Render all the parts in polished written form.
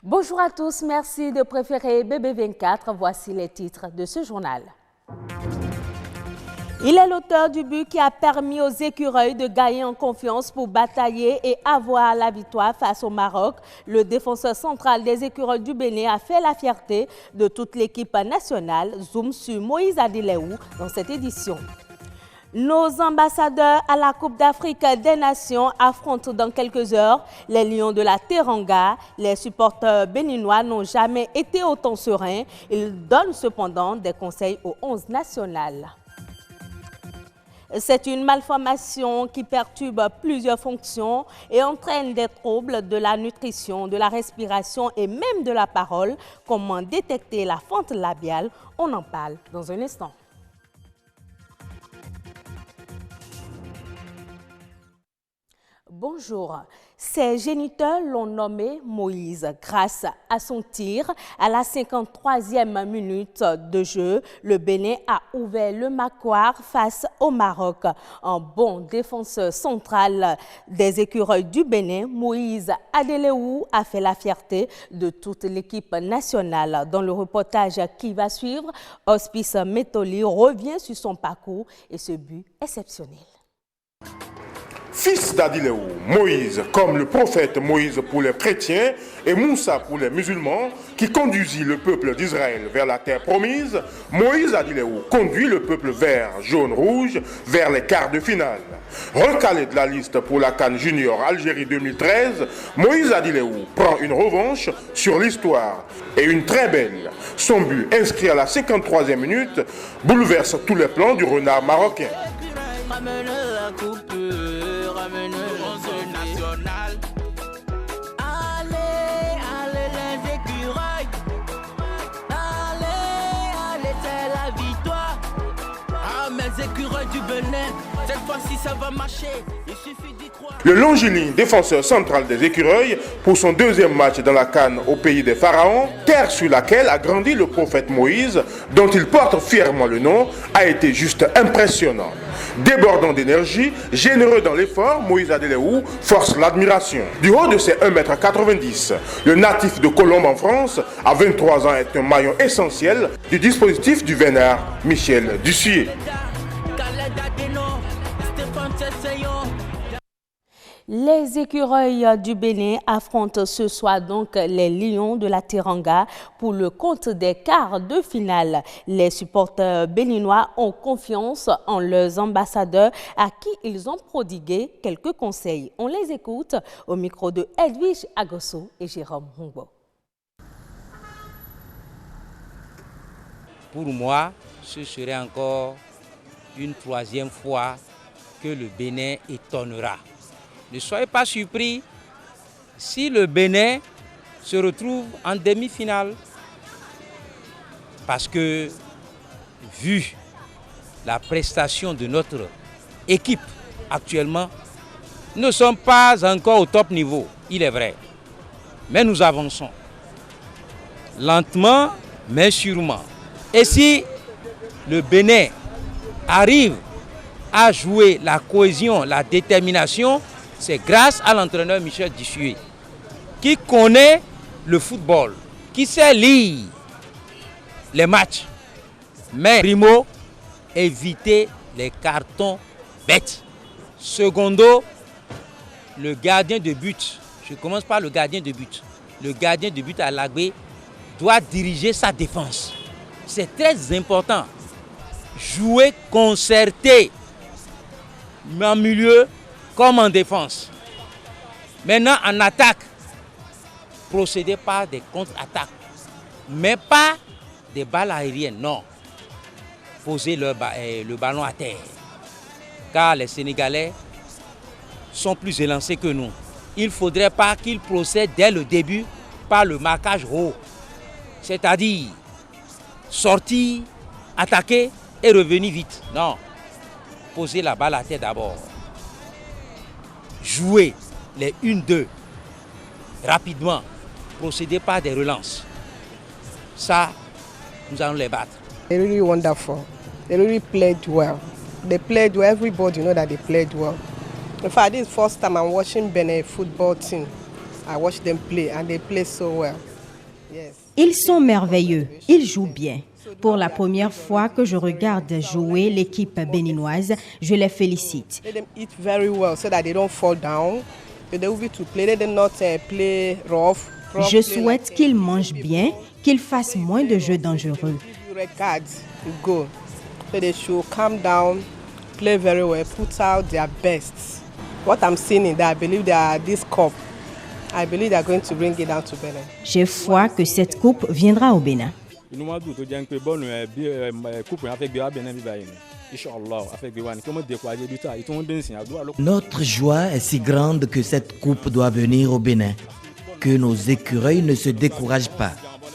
Bonjour à tous, merci de préférer BB24. Voici les titres de ce journal. Il est l'auteur du but qui a permis aux écureuils de gagner en confiance pour batailler et avoir la victoire face au Maroc. Le défenseur central des écureuils du Bénin a fait la fierté de toute l'équipe nationale. Zoom sur Moïse Adileou dans cette édition. Nos ambassadeurs à la Coupe d'Afrique des Nations affrontent dans quelques heures les Lions de la Teranga. Les supporters béninois n'ont jamais été autant sereins. Ils donnent cependant des conseils aux 11 nationales. C'est une malformation qui perturbe plusieurs fonctions et entraîne des troubles de la nutrition, de la respiration et même de la parole. Comment détecter la fente labiale? On en parle dans un instant. Bonjour. Ses géniteurs l'ont nommé Moïse. Grâce à son tir, à la 53e minute de jeu, le Bénin a ouvert le mâchoire face au Maroc. Un bon défenseur central des écureuils du Bénin, Moïse Adileou, a fait la fierté de toute l'équipe nationale. Dans le reportage qui va suivre, Hospice Métoli revient sur son parcours et ce but exceptionnel. Fils d'Adileou, Moïse, comme le prophète Moïse pour les chrétiens et Moussa pour les musulmans, qui conduisit le peuple d'Israël vers la terre promise, Moïse Adileou conduit le peuple vert, jaune, rouge vers les quarts de finale. Recalé de la liste pour la CAN Junior Algérie 2013, Moïse Adileou prend une revanche sur l'histoire et une très belle. Son but, inscrit à la 53e minute, bouleverse tous les plans du renard marocain. National. Allez, les écureuils. Allez, c'est la victoire. Ah, mes écureuils du Bénin, cette fois-ci ça va marcher. Il suffit d'y croire. Le longiligne défenseur central des écureuils, pour son deuxième match dans la CAN au pays des pharaons, terre sur laquelle a grandi le prophète Moïse, dont il porte fièrement le nom, a été juste impressionnant. Débordant d'énergie, généreux dans l'effort, Moïse Adileou force l'admiration. Du haut de ses 1,90 m, le natif de Colombes en France, à 23 ans, est un maillon essentiel du dispositif du vénard Michel Dussuyer. Les écureuils du Bénin affrontent ce soir donc les Lions de la Teranga pour le compte des quarts de finale. Les supporters béninois ont confiance en leurs ambassadeurs à qui ils ont prodigué quelques conseils. On les écoute au micro de Edwige Agosso et Jérôme Hongbo. Pour moi, ce serait encore une troisième fois que le Bénin étonnera. Ne soyez pas surpris si le Bénin se retrouve en demi-finale. Parce que, vu la prestation de notre équipe actuellement, nous ne sommes pas encore au top niveau, il est vrai. Mais nous avançons. Lentement, mais sûrement. Et si le Bénin arrive à jouer la cohésion, la détermination, c'est grâce à l'entraîneur Michel Dussuyer, qui connaît le football, qui sait lire les matchs. Mais primo, éviter les cartons bêtes. Secondo, le gardien de but. Je commence par le gardien de but. Le gardien de but à Lagbé doit diriger sa défense. C'est très important. Jouer concerté, en milieu comme en défense. Maintenant, en attaque, procédez par des contre-attaques, mais pas des balles aériennes, non. Posez le ballon à terre, car les Sénégalais sont plus élancés que nous. Il ne faudrait pas qu'ils procèdent dès le début par le marquage haut, c'est-à-dire sortir, attaquer et revenir vite. Non, posez la balle à terre d'abord. Jouer les 1-2 rapidement, procéder par des relances. ça, nous allons les battre. They're really wonderful. They really played well. They played well. Everybody know that they played well. In fact, this is the first time I'm watching Benin football team. I watch them play and they play so well. Yes. Ils sont merveilleux, ils jouent bien. Pour la première fois que je regarde jouer l'équipe béninoise, je les félicite. Let them eat very well so that they don't fall down. They will be to play. Let them not play rough. Je souhaite qu'ils mangent bien, qu'ils fassent moins de jeux dangereux. Red cards, you go. So they should calm down, play very well, put out their best. What I'm seeing is that I believe that this cup, I believe they are going to bring it down to Benin. J'ai foi que cette coupe viendra au Bénin. Notre joie est si grande que cette coupe doit venir au Bénin. Que nos écureuils ne se découragent pas,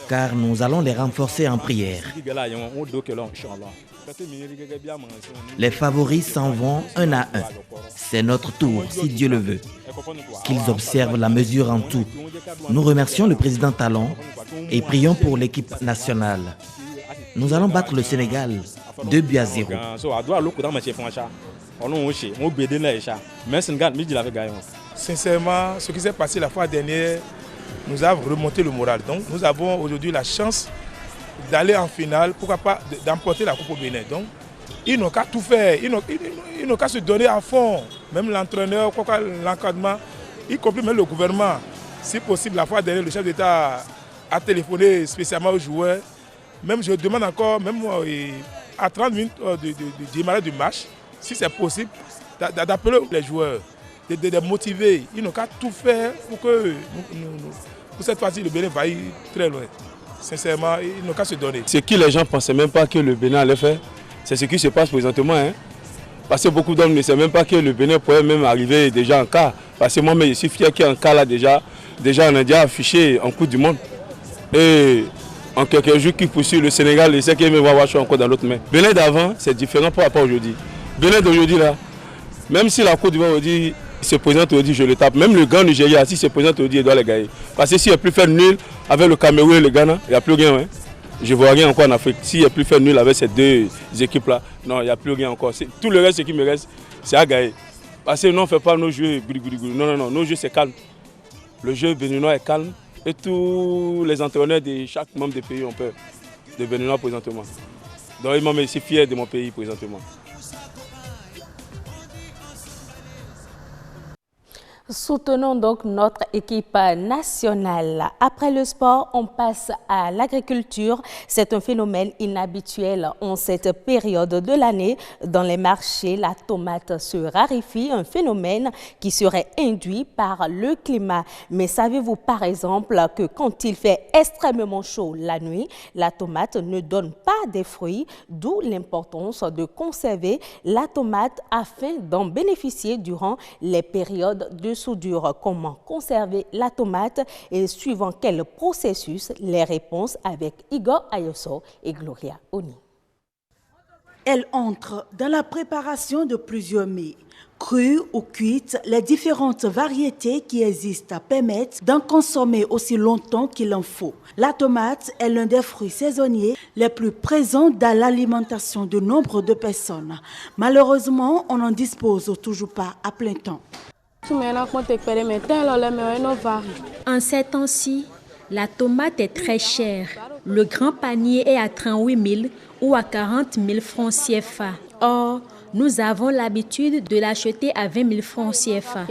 car nous allons les renforcer en prière. Les favoris s'en vont un à un. C'est notre tour, si Dieu le veut. Qu'ils observent la mesure en tout. Nous remercions le président Talon et prions pour l'équipe nationale. Nous allons battre le Sénégal 2-0. Sincèrement, ce qui s'est passé la fois dernière nous a remonté le moral. Donc nous avons aujourd'hui la chance d'aller en finale, pourquoi pas d'emporter la Coupe au Bénin. Donc ils n'ont qu'à tout faire, ils n'ont qu'à se donner à fond. Même l'entraîneur, l'encadrement, y compris même le gouvernement. Si possible, la fois dernière, le chef d'État a téléphoné spécialement aux joueurs. Même je demande encore, même à 30 minutes de démarrer du match, si c'est possible, d'appeler les joueurs, de les motiver. Ils n'ont qu'à tout faire pour que pour cette fois-ci, le Bénin va ir très loin. Sincèrement, ils n'ont qu'à se donner. Ce que les gens ne pensaient même pas que le Bénin allait faire, c'est ce qui se passe présentement. Parce que beaucoup d'hommes ne savent même pas que le Bénin pourrait même arriver déjà en quart. Parce que moi-même, je suis fier qu'en quart là déjà on a déjà affiché en Coupe du Monde. Et en quelques jours qui poursuivent le Sénégal, et c'est qu'il va avoir encore dans l'autre main. Bénin d'avant, c'est différent par rapport à aujourd'hui. Bénin d'aujourd'hui là, même si la Côte d'Ivoire aujourd'hui se présente aujourd'hui, je le tape. Même le Grand Nigeria, si se présente aujourd'hui, il doit les gagner. Parce que s'il n'y a plus fait nul avec le Cameroun et le Ghana, il n'y a plus rien. Hein. Je ne vois rien encore en Afrique. S'il n'y a plus fait nul avec ces deux équipes-là, non, il n'y a plus rien encore. Tout le reste, ce qui me reste, c'est à gagner. Parce que nous, on ne fait pas nos jeux. Non, nos jeux, c'est calme. Le jeu béninois est calme. Et tous les entraîneurs de chaque membre des pays ont peur de Béninois présentement. Donc, je suis fier de mon pays présentement. Soutenons donc notre équipe nationale. Après le sport, on passe à l'agriculture. C'est un phénomène inhabituel en cette période de l'année. Dans les marchés, la tomate se raréfie, un phénomène qui serait induit par le climat. Mais savez-vous par exemple que quand il fait extrêmement chaud la nuit, la tomate ne donne pas des fruits, d'où l'importance de conserver la tomate afin d'en bénéficier durant les périodes de soudure. Comment conserver la tomate et suivant quel processus? Les réponses avec Igor Ayoso et Gloria Oni. Elle entre dans la préparation de plusieurs mets. Crues ou cuites, les différentes variétés qui existent permettent d'en consommer aussi longtemps qu'il en faut. La tomate est l'un des fruits saisonniers les plus présents dans l'alimentation de nombre de personnes. Malheureusement, on n'en dispose toujours pas à plein temps. En ces temps-ci, la tomate est très chère. Le grand panier est à 38 000 ou à 40 000 francs CFA. Or, nous avons l'habitude de l'acheter à 20 000 francs CFA.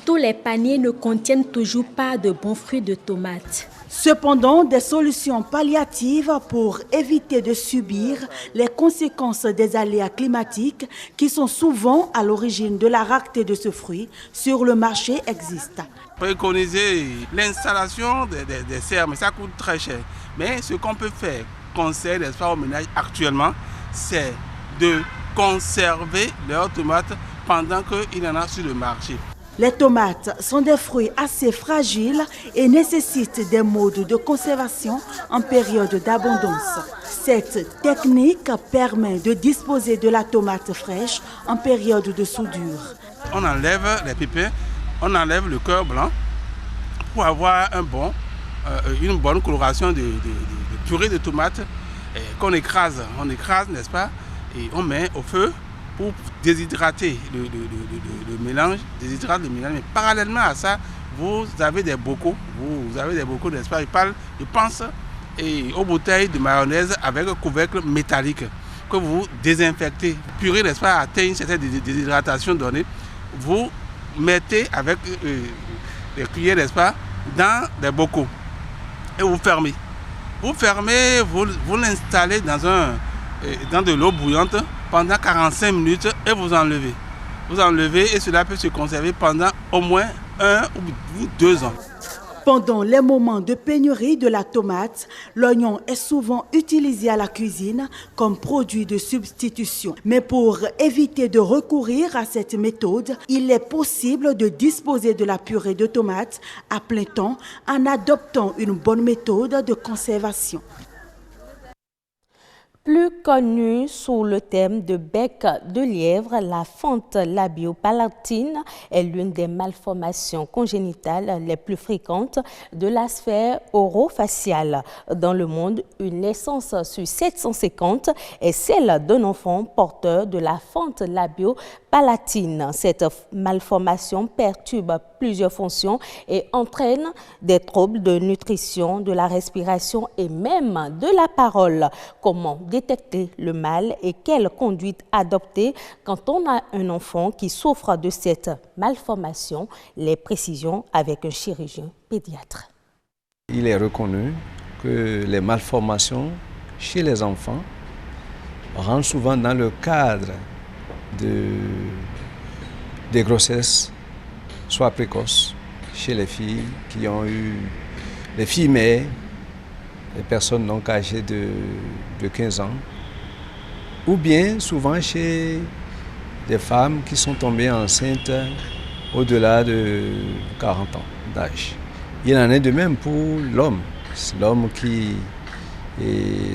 Tous les paniers ne contiennent toujours pas de bons fruits de tomate. Cependant, des solutions palliatives pour éviter de subir les conséquences des aléas climatiques qui sont souvent à l'origine de la rareté de ce fruit sur le marché existent. Préconiser l'installation des serres, mais ça coûte très cher. Mais ce qu'on peut faire, conseil des femmes au ménage actuellement, c'est de conserver leurs tomates pendant qu'il y en a sur le marché. Les tomates sont des fruits assez fragiles et nécessitent des modes de conservation en période d'abondance. Cette technique permet de disposer de la tomate fraîche en période de soudure. On enlève les pépins, on enlève le cœur blanc pour avoir une bonne coloration de purée de tomates qu'on écrase. On écrase, n'est-ce pas? Et on met au feu pour déshydrater le mélange. Déshydrate le mélange. Mais parallèlement à ça, vous avez des bocaux. Vous avez des bocaux, n'est-ce pas? Je pense aux bouteilles de mayonnaise avec un couvercle métallique que vous désinfectez. Purée, n'est-ce pas, atteint une certaine déshydratation donnée. Vous mettez avec les cuillères, n'est-ce pas, dans des bocaux et vous fermez. Vous fermez, vous l'installez dans de l'eau bouillante pendant 45 minutes et vous enlevez. Vous enlevez et cela peut se conserver pendant au moins 1 ou 2 ans. Pendant les moments de pénurie de la tomate, l'oignon est souvent utilisé à la cuisine comme produit de substitution. Mais pour éviter de recourir à cette méthode, il est possible de disposer de la purée de tomates à plein temps en adoptant une bonne méthode de conservation. Plus connue sous le thème de bec de lièvre, la fente labiopalatine est l'une des malformations congénitales les plus fréquentes de la sphère orofaciale. Dans le monde, une naissance sur 750 est celle d'un enfant porteur de la fente labiopalatine. Cette malformation perturbe plusieurs fonctions et entraîne des troubles de nutrition, de la respiration et même de la parole. Comment détecter le mal et quelle conduite adopter quand on a un enfant qui souffre de cette malformation? Les précisions avec un chirurgien pédiatre. Il est reconnu que les malformations chez les enfants rentrent souvent dans le cadre des grossesses, soit précoces, chez les filles qui ont eu, les filles mères, les personnes donc âgées de 15 ans, ou bien souvent chez des femmes qui sont tombées enceintes au-delà de 40 ans d'âge. Il en est de même pour l'homme. L'homme qui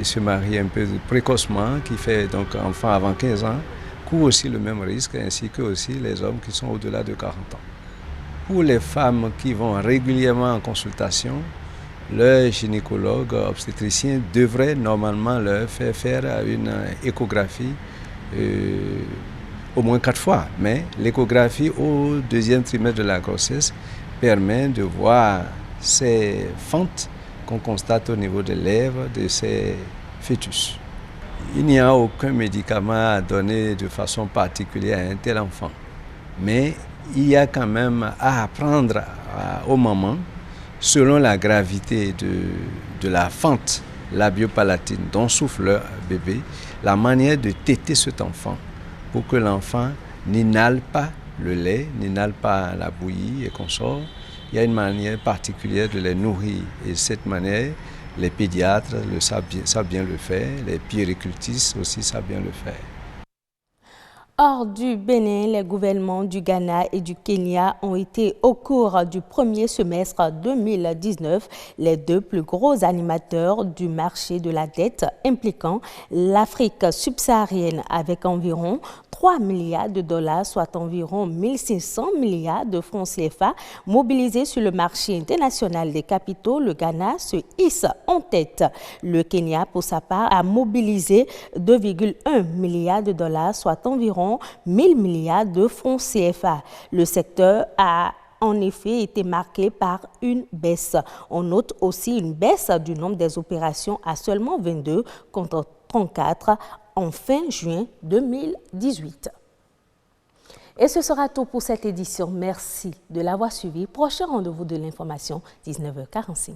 se marie un peu précocement, qui fait donc enfant avant 15 ans, court aussi le même risque, ainsi que aussi les hommes qui sont au-delà de 40 ans. Pour les femmes qui vont régulièrement en consultation, leur gynécologue obstétricien devrait normalement leur faire une échographie au moins 4 fois. Mais l'échographie au 2e trimestre de la grossesse permet de voir ces fentes qu'on constate au niveau des lèvres de ces fœtus. Il n'y a aucun médicament à donner de façon particulière à un tel enfant. Mais il y a quand même à apprendre aux mamans, selon la gravité de la fente labiopalatine dont souffre leur bébé, la manière de téter cet enfant pour que l'enfant n'inhale pas le lait, n'inhale pas la bouillie et consort. Il y a une manière particulière de les nourrir et cette manière, les pédiatres savent bien le faire, les puéricultrices aussi savent bien le faire. Hors du Bénin, les gouvernements du Ghana et du Kenya ont été au cours du premier semestre 2019 les 2 plus gros animateurs du marché de la dette impliquant l'Afrique subsaharienne avec environ 3 milliards de dollars, soit environ 1500 milliards de francs CFA mobilisés sur le marché international des capitaux. Le Ghana se hisse en tête. Le Kenya, pour sa part, a mobilisé 2,1 milliards de dollars, soit environ 1000 milliards de francs CFA. Le secteur a en effet été marqué par une baisse. On note aussi une baisse du nombre des opérations à seulement 22 contre 34 en fin juin 2018. Et ce sera tout pour cette édition. Merci de l'avoir suivi. Prochain rendez-vous de l'information, 19h45.